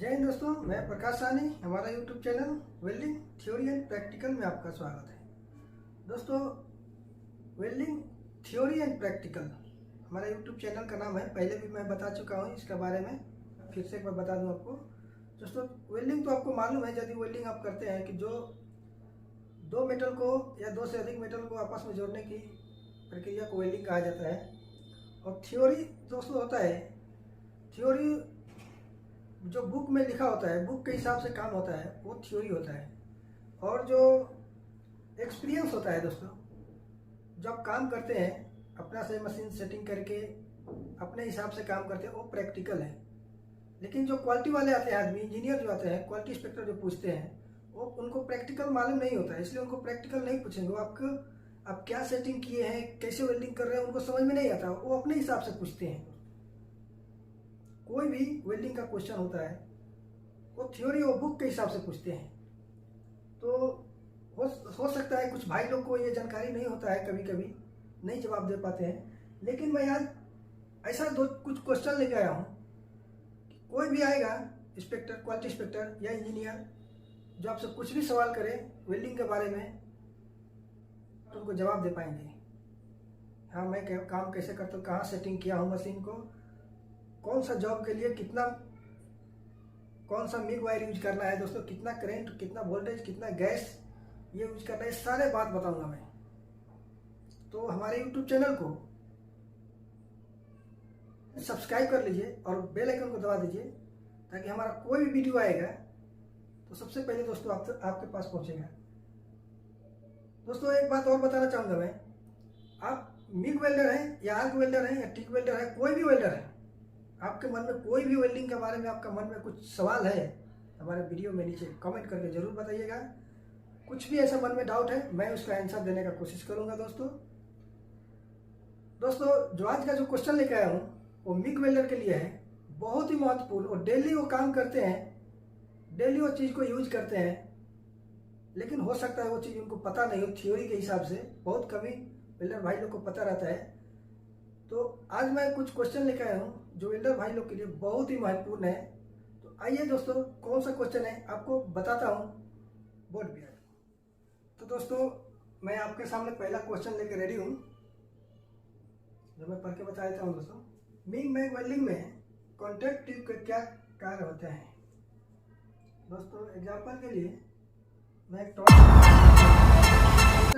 जय हिंद दोस्तों, मैं प्रकाश सानी। हमारा YouTube channel welding theory and practical में आपका स्वागत है। दोस्तों, वेल्डिंग थ्योरी एंड प्रैक्टिकल हमारा यूट्यूब चैनल का नाम है। पहले भी मैं बता चुका हूँ इसके बारे में, फिर से एक बार बता दूँ आपको। दोस्तों, वेल्डिंग तो आपको मालूम है, यदि वेल्डिंग आप करते हैं कि जो दो मेटल को या दो से अधिक मेटल को आपस में जोड़ने की प्रक्रिया को वेल्डिंग कहा जाता है। और थ्योरी दोस्तों होता है, थ्योरी जो बुक में लिखा होता है, बुक के हिसाब से काम होता है, वो थ्योरी होता है। और जो एक्सपीरियंस होता है दोस्तों, जब काम करते हैं अपना से मशीन सेटिंग करके अपने हिसाब से काम करते हैं, वो प्रैक्टिकल है। लेकिन जो क्वालिटी वाले आते हैं आदमी, इंजीनियर जो आते हैं, क्वालिटी इंस्पेक्टर जो पूछते हैं, वो उनको प्रैक्टिकल मालूम नहीं होता है, इसलिए उनको प्रैक्टिकल नहीं पूछेंगे। वो आपको आप क्या सेटिंग किए हैं, कैसे वेल्डिंग कर रहे हैं, उनको समझ में नहीं आता, वो अपने हिसाब से पूछते हैं। कोई भी वेल्डिंग का क्वेश्चन होता है वो थ्योरी और बुक के हिसाब से पूछते हैं। तो हो सकता है कुछ भाई लोग को ये जानकारी नहीं होता है, कभी कभी नहीं जवाब दे पाते हैं। लेकिन मैं आज ऐसा कुछ क्वेश्चन लेके आया हूँ कि कोई भी आएगा इंस्पेक्टर, क्वालिटी इंस्पेक्टर या इंजीनियर, जो आपसे कुछ भी सवाल करे वेल्डिंग के बारे में, तो उनको जवाब दे पाएंगे। हाँ, मैं काम कैसे करता हूँ, कहाँ सेटिंग किया हूँ मशीन को, कौन सा जॉब के लिए कितना, कौन सा मिग वायर यूज करना है दोस्तों, कितना करंट, कितना वोल्टेज, कितना गैस ये यूज करना है, सारे बात बताऊंगा मैं। तो हमारे यूट्यूब चैनल को सब्सक्राइब कर लीजिए और बेल आइकन को दबा दीजिए, ताकि हमारा कोई भी वीडियो आएगा तो सबसे पहले दोस्तों आपके पास पहुंचेगा। दोस्तों, एक बात और बताना चाहूँगा मैं, आप मिग वेल्डर हैं या आर्क वेल्डर हैं या टिक वेल्डर है, कोई भी वेल्डर है, आपके मन में कोई भी वेल्डिंग के बारे में आपका मन में कुछ सवाल है, हमारे वीडियो में नीचे कमेंट करके जरूर बताइएगा। कुछ भी ऐसा मन में डाउट है, मैं उसका आंसर देने का कोशिश करूंगा। दोस्तों जो आज का जो क्वेश्चन लेकर आया हूँ वो मिग वेल्डर के लिए है, बहुत ही महत्वपूर्ण। और डेली वो काम करते हैं, डेली वो चीज़ को यूज करते हैं, लेकिन हो सकता है वो चीज़ उनको पता नहीं हो। थ्योरी के हिसाब से बहुत कम ही वेल्डर भाई लोग को पता रहता है। तो आज मैं कुछ क्वेश्चन लेकर आया हूँ जो वेल्डर भाई लोग के लिए बहुत ही महत्वपूर्ण है। तो आइए दोस्तों, कौन सा क्वेश्चन है आपको बताता हूँ बोर्ड पे। तो दोस्तों, मैं आपके सामने पहला क्वेश्चन लेकर रेडी हूँ, जो मैं पढ़ के बता देता हूँ। दोस्तों, मिग मैग वेल्डिंग में कॉन्टैक्ट ट्यूब के क्या कार्य होते हैं। दोस्तों, एग्जाम्पल के लिए मैं एक क्वेश्चन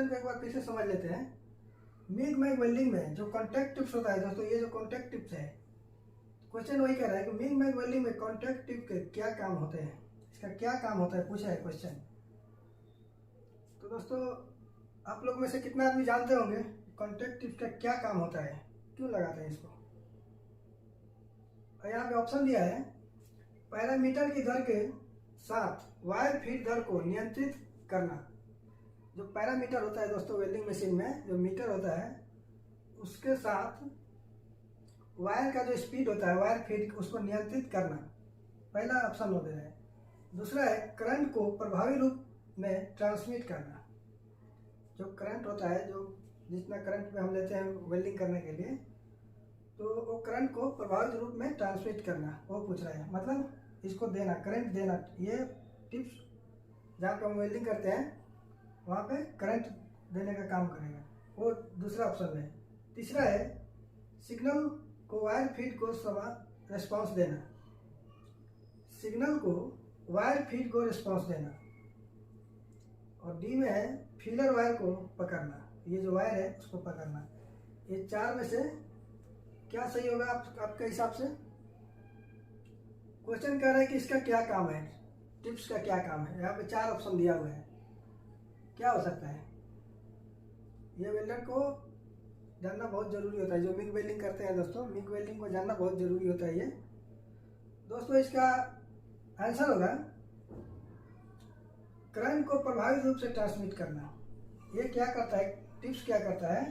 को एक बार फिर से समझ लेते हैं। मिग मैग वेल्डिंग में जो कॉन्टैक्ट टिप्स होता है दोस्तों, ये जो कॉन्टैक्ट टिप्स है, क्वेश्चन वही कह रहा है कि मिग मैग वेल्डिंग में कॉन्टैक्ट टिप के क्या काम होते हैं, इसका क्या काम होता है, पूछा है क्वेश्चन। तो दोस्तों, आप लोग में से कितना आदमी जानते होंगे कॉन्टैक्ट टिप का क्या काम होता है, क्यों लगाते हैं इसको। और यहाँ पे ऑप्शन दिया है, पैरामीटर की दर के साथ वायर फीड दर को नियंत्रित करना। जो पैरामीटर होता है दोस्तों वेल्डिंग मशीन में, जो मीटर होता है, उसके साथ वायर का जो स्पीड होता है, वायर फीड, उसको नियंत्रित करना, पहला ऑप्शन हो दे रहा है। दूसरा है करंट को प्रभावी रूप में ट्रांसमिट करना। जो करंट होता है, जो जितना करंट में हम लेते हैं वेल्डिंग करने के लिए, तो वो करंट को प्रभावी रूप में ट्रांसमिट करना, वो पूछ रहा है। मतलब इसको देना, करंट देना। ये टिप्स जहाँ पर हम वेल्डिंग करते हैं वहाँ पे करंट देने का काम करेगा, वो दूसरा ऑप्शन है। तीसरा है सिग्नल को वायर फीड को रिस्पॉन्स देना, सिग्नल को वायर फीड को रिस्पॉन्स देना। और डी में है फीलर वायर को पकड़ना, ये जो वायर है उसको पकड़ना। ये चार में से क्या सही होगा आपके हिसाब से। क्वेश्चन कह रहा है कि इसका क्या काम है, टिप्स का क्या काम है। यहाँ पे चार ऑप्शन दिया हुआ है, क्या हो सकता है। ये वेल्डर को जानना बहुत जरूरी होता है, जो मिग वेल्डिंग करते हैं दोस्तों, मिग वेल्डिंग को जानना बहुत जरूरी होता है ये। दोस्तों, इसका आंसर होगा करंट को प्रभावी रूप से ट्रांसमिट करना। ये क्या करता है, टिप्स क्या करता है,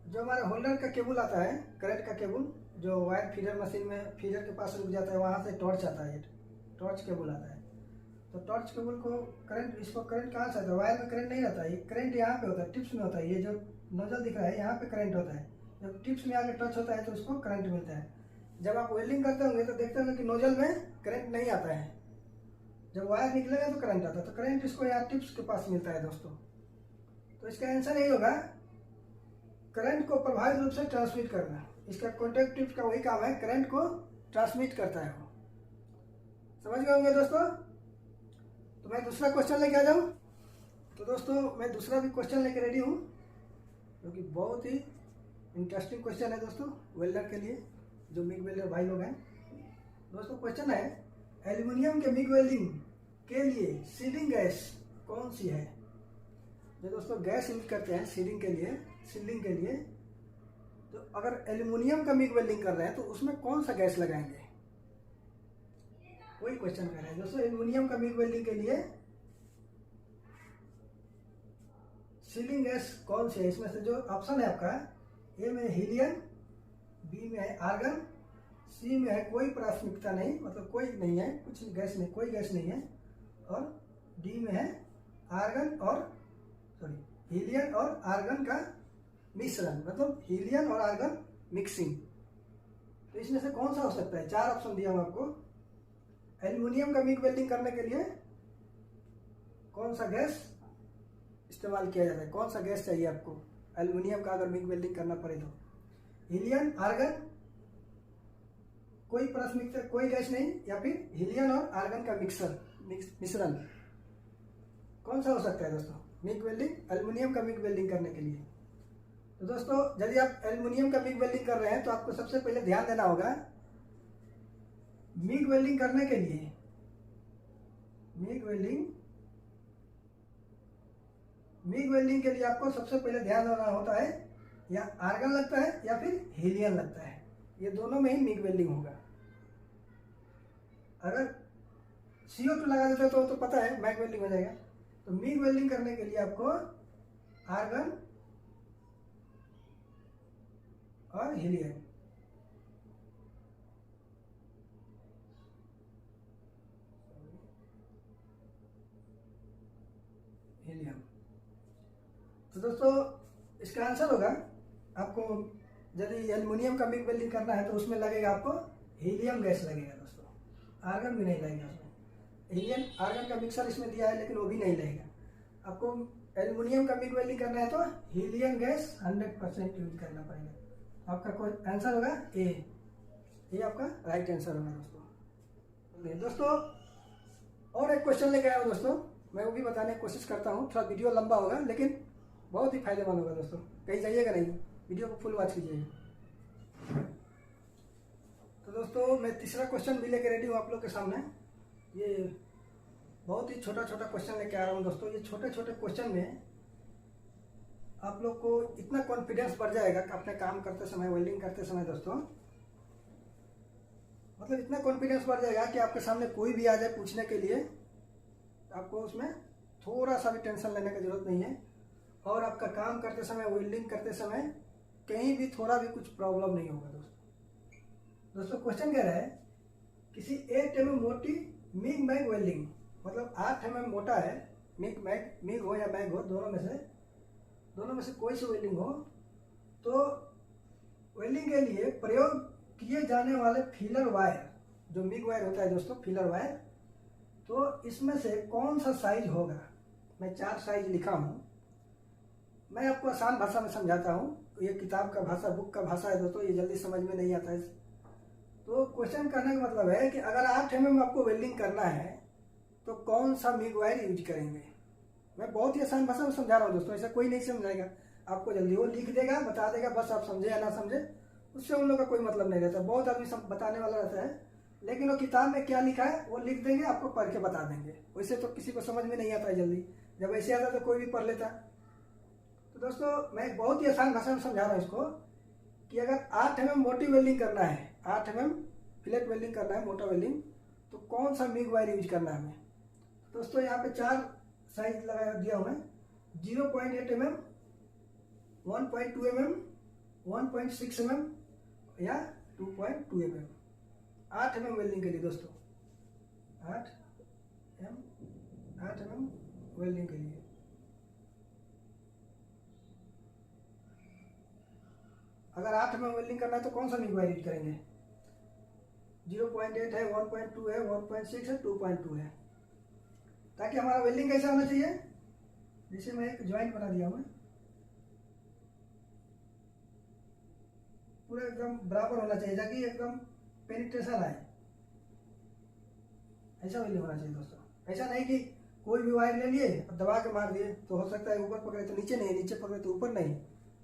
जो हमारा होल्डर का केबल आता है, करंट का केबल, जो वायर फीडर मशीन में फीडर के पास रुक जाता है, वहाँ से टॉर्च आता है, टॉर्च केबल आता है। तो टॉर्च केबल को करंट, इसको करंट कहाँ से आता है, वायर में करंट नहीं आता है, ये करंट यहाँ पे होता है, टिप्स में होता है। ये जो नोजल दिख रहा है यहाँ पे करंट होता है, जब टिप्स में आके टच होता है तो उसको करंट मिलता है। जब आप वेल्डिंग करते होंगे तो देखते होंगे कि नोजल में करंट नहीं आता है, जब वायर निकलेगा तो करंट आता है। तो करंट इसको यहाँ टिप्स के पास मिलता है दोस्तों। तो इसका आंसर यही होगा, करंट को प्रभावित रूप से ट्रांसमिट करना। इसका कॉन्टैक्ट टिप्स का वही काम है, करंट को ट्रांसमिट करता है वो। समझ गए होंगे दोस्तों। तो मैं दूसरा क्वेश्चन लेके आ जाऊँ। तो दोस्तों मैं दूसरा भी क्वेश्चन लेके रेडी हूँ, जो कि बहुत ही इंटरेस्टिंग क्वेश्चन है दोस्तों वेल्डर के लिए, जो मिग वेल्डर भाई लोग हैं। दोस्तों क्वेश्चन है, एल्यूमिनियम के मिग वेल्डिंग के लिए सीलिंग गैस कौन सी है? जो दोस्तों गैस यूज करते हैं सीलिंग के लिए, तो अगर एल्यूमिनियम का मिग वेल्डिंग कर रहे हैं तो उसमें कौन सा गैस लगाएंगे? वही क्वेश्चन कर रहे हैं दोस्तों। एल्यूमिनियम का मिग वेल्डिंग के लिए सीलिंग गैस कौन सी है? इसमें से जो ऑप्शन है आपका, ए में हीलियम, बी में है आर्गन, सी में है कोई प्राथमिकता नहीं, मतलब कोई नहीं है, कुछ गैस नहीं, कोई गैस नहीं है, और डी में है आर्गन और हीलियम और आर्गन का मिश्रण, मतलब हीलियम और आर्गन मिक्सिंग। तो इसमें से कौन सा हो सकता है? 4 ऑप्शन दिया हूं आपको। एल्यूमिनियम का मिग वेल्डिंग करने के लिए कौन सा गैस इस्तेमाल किया जाता है? कौन सा गैस चाहिए आपको एल्यूमिनियम का अगर मिग वेल्डिंग करना पड़े तो? हीलियम, आर्गन, कोई प्राथमिकता, कोई गैस नहीं, या फिर हीलियम और आर्गन का मिश्रण? कौन सा हो सकता है दोस्तों मिग वेल्डिंग, एल्यूमिनियम का मिग वेल्डिंग करने के लिए? तो दोस्तों यदि आप एल्यूमिनियम का मिग वेल्डिंग कर रहे हैं तो आपको सबसे पहले ध्यान देना होगा, मिग वेल्डिंग करने के लिए मिग वेल्डिंग के लिए आपको सबसे पहले ध्यान देना होता है, या आर्गन लगता है या फिर हीलियम लगता है। ये दोनों में ही मिग वेल्डिंग होगा। अगर CO2 लगा देते तो पता है मैग वेल्डिंग हो जाएगा। तो मिग वेल्डिंग करने के लिए आपको आर्गन और हीलियम, तो दोस्तों इसका आंसर होगा, आपको यदि एल्युमिनियम का मिग वेल्डिंग करना है तो उसमें लगेगा आपको हीलियम गैस लगेगा दोस्तों, आर्गन भी नहीं लगेगा उसमें। हीलियम आर्गन का मिक्सर इसमें दिया है लेकिन वो भी नहीं लगेगा। आपको एल्युमिनियम का मिग वेल्डिंग करना है तो हीलियम गैस 100% यूज करना पड़ेगा। आपका कोई आंसर होगा ए, ये आपका राइट आंसर होगा दोस्तों। दोस्तों और एक क्वेश्चन लेके आया हूँ दोस्तों, मैं वो भी बताने की कोशिश करता हूँ। थोड़ा वीडियो लंबा होगा लेकिन बहुत ही फायदेमंद होगा दोस्तों, कहीं जाइएगा नहीं, वीडियो को फुल वॉच कीजिएगा। तो दोस्तों मैं तीसरा क्वेश्चन भी लेके रेडी हूँ आप लोग के सामने। ये बहुत ही छोटा छोटा क्वेश्चन लेके आ रहा हूँ दोस्तों। ये छोटे छोटे क्वेश्चन में आप लोग को इतना कॉन्फिडेंस बढ़ जाएगा कि अपने काम करते समय, वेल्डिंग करते समय दोस्तों, मतलब इतना कॉन्फिडेंस बढ़ जाएगा कि आपके सामने कोई भी आ जाए पूछने के लिए, आपको उसमें थोड़ा सा भी टेंशन लेने की जरूरत नहीं है। और आपका काम करते समय, वेल्डिंग करते समय कहीं भी थोड़ा भी कुछ प्रॉब्लम नहीं होगा दोस्तों। क्वेश्चन कह रहा है, किसी 8 mm मोटी मिग मैग वेल्डिंग, मतलब 8 mm मोटा है, मिग हो या मैग हो, दोनों में से कोई सी वेल्डिंग हो, तो वेल्डिंग के लिए प्रयोग किए जाने वाले फीलर वायर, जो मिग वायर होता है दोस्तों, फीलर वायर, तो इसमें से कौन सा साइज होगा? मैं 4 साइज लिखा हूँ, मैं आपको आसान भाषा में समझाता हूँ। ये किताब का भाषा, बुक का भाषा है दोस्तों, ये जल्दी समझ में नहीं आता है। तो क्वेश्चन करने का मतलब है कि अगर 8 mm आपको वेल्डिंग करना है तो कौन सा मिग वायर यूज करेंगे? मैं बहुत ही आसान भाषा में समझा रहा हूँ दोस्तों, ऐसा कोई नहीं समझाएगा आपको जल्दी, वो लिख देगा, बता देगा, बस आप समझे या ना समझे उससे उन लोग का कोई मतलब नहीं रहता। बहुत आदमी सब बताने वाला रहता है, लेकिन वो किताब में क्या लिखा है वो लिख देंगे, आपको पढ़ के बता देंगे। वैसे तो किसी को समझ में नहीं आता है जल्दी, जब ऐसे आता तो कोई भी पढ़ लेता। तो दोस्तों मैं बहुत ही आसान भाषा में समझा रहा हूँ इसको, कि अगर 8 mm मोटी वेल्डिंग करना है, 8 mm फिलेट वेल्डिंग करना है, मोटा वेल्डिंग, तो कौन सा मिग वायर यूज करना है हमें? दोस्तों यहाँ पे 4 साइज लगा दिया हूँ मैं, 0.8 mm, 1.2 mm, 1.6 mm या 2.2 mm। 8 mm वेल्डिंग के लिए दोस्तों, 8 mm वेल्डिंग के लिए। अगर 8 mm वेल्डिंग करना है तो कौन सा मिग वायर यूज करेंगे? 0.8 है, 1.2 है, 1.6 है, 2.2 है। ताकि हमारा वेल्डिंग कैसा होना चाहिए, जैसे मैं एक ज्वाइंट बना दिया हूँ, पूरा एकदम बराबर होना चाहिए ताकि एकदम पेनिट्रेशन आए। ऐसा वेल्डिंग होना चाहिए दोस्तों। ऐसा नहीं कि कोई भी वायर ले लिए और दबा के मार दिए, तो हो सकता है ऊपर पकड़े तो नीचे नहीं, नीचे पकड़े तो ऊपर नहीं,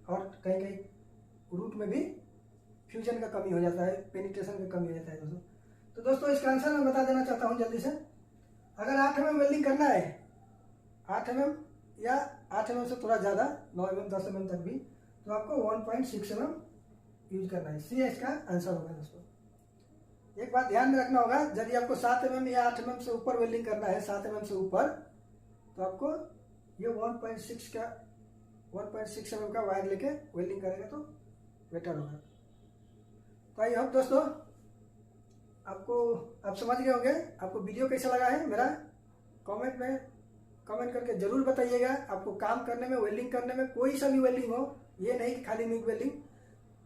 और कहीं कहीं रूट में भी फ्यूजन का कमी हो जाता है, पेनिट्रेशन का कमी हो जाता है दोस्तों। तो दोस्तों इसका आंसर मैं बता देना चाहता हूँ जल्दी से। अगर 8 mm वेल्डिंग करना है, 8 mm या 8 mm से थोड़ा ज़्यादा, 9 mm 10 mm तक भी, तो आपको 1.6 mm यूज करना है। सी इसका आंसर होगा दोस्तों। एक बात ध्यान में रखना होगा, यदि आपको 7 mm या 8 mm से ऊपर वेल्डिंग करना है, 7 mm से ऊपर, तो आपको ये 1.6 mm का वायर लेके वेल्डिंग करेगा तो बेटर होगा। तो आई होप दोस्तों आप समझ गए होंगे। आपको वीडियो कैसा लगा है मेरा कमेंट करके जरूर बताइएगा। आपको काम करने में, वेल्डिंग करने में, कोई सा भी वेल्डिंग हो, ये नहीं कि खाली मिग वेल्डिंग,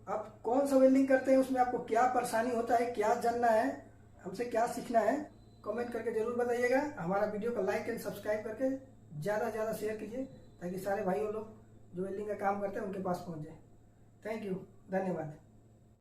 आप कौन सा वेल्डिंग करते हैं, उसमें आपको क्या परेशानी होता है, क्या जानना है, हमसे क्या सीखना है, कमेंट करके जरूर बताइएगा। हमारा वीडियो को लाइक एंड सब्सक्राइब करके ज़्यादा से ज़्यादा शेयर कीजिए, ताकि सारे भाइयों लोग जो वेल्डिंग का काम करते हैं उनके पास पहुंच जाए। थैंक यू, धन्यवाद।